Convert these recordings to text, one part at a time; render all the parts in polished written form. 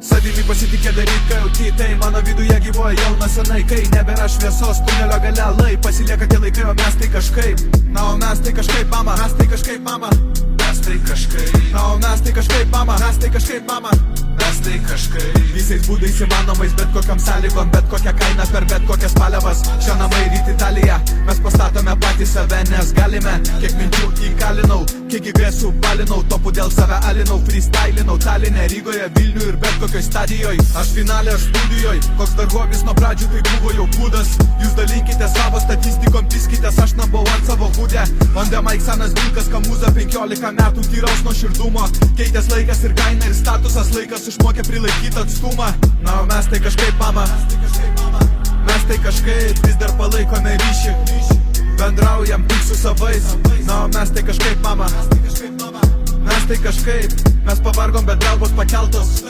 Savimi pasitikė daryt, kai jauti, tai mano viduje gyvoja jau nuo senai. Kai nebėra šviesos, tunelio gale lai pasilieka tie laikai, o mes tai kažkaip. Na, o mes tai kažkaip, mama, mes tai kažkaip, mama. Mes tai kažkaip. Na, o mes tai kažkaip, mama, mes tai kažkaip, mama. Mes tai kažkaip. Visais būdais įmanomais, bet kokiam sąlygom, bet kokią kainą per bet kokias paliavas. Šia namai ryt Italija, mes pastatome patys save, nes galime. Kiek minčių įkalinau, kiek įgresų balinau, topų dėl save alinau, freestylinau Taline, Rygoje, Vilniuje ir bet kokioj stadijoj. Aš finale, aš studijoj, koks dar hobis nuo pradžių tai buvo jau būdas. Jūs dalykite savo statistikom, piskitės, aš number one savo hūdę. On the mic senas vilkas, kamūza 15 metų tyraus nuo širdumo. Keitės laikas ir kaina ir statusas, laikas išmokė prilaikyti atstumą. Na, o mes tai kažkaip, mama, mes tai kažkaip vis dar palaikome ryšį. Bendraujam tik su savais. Na, o mes tai kažkaip, mama, mes tai kažkaip. Mes pavargom, bet galvos pakeltos.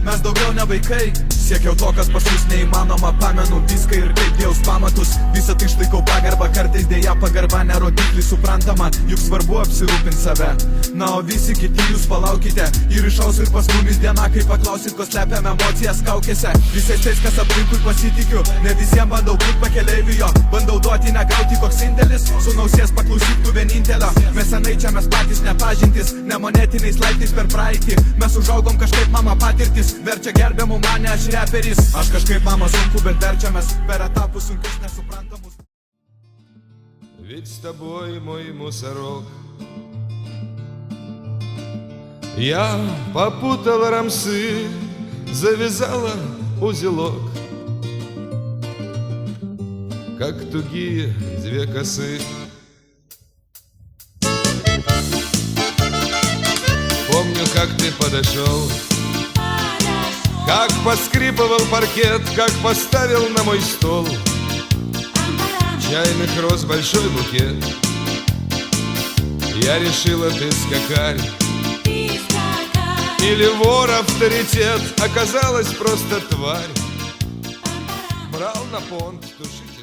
Mes daugiau ne vaikai. Siekiau to, kas pas jūs neįmanoma. Pamenu viską ir kaip Dievs pamatus. Visą tai išlaikau pagarbą, kartais dėja pagarba nerodiklis suprantama. Juk svarbu apsirūpinti save. Na, o visi kiti jūs palaukite. Ir išaus ir pas mumis diena, kai paklausit, ko slepiam emocijas kaukėse. Visais tais, kas aplinkui pasitikiu. Ne visiems bandau būt pakeleivijo. Bandau duoti, negauti koks indėlis. Sūnausies paklausyk tu vienintelio. Mes senai čia, mes patys nepažintis. Nemonetiniais laiptais per praeitį. Mes užaugom kažkaip, mama, patirtis. Verčia gerbiamų mane, aš reperis. Aš kažkaip, mama, sunku, bet verčiamės per etapus sunkius nesuprantamus. Ведь с тобой мой мусорок. Я попутала рамсы, завязала узелок, как тугие две косы. Помню, как ты подошел, как поскрипывал паркет, как поставил на мой стол чайных роз большой букет. Я решила, ты скакарь или вор авторитет. Оказалась просто тварь. Брал на понт тушить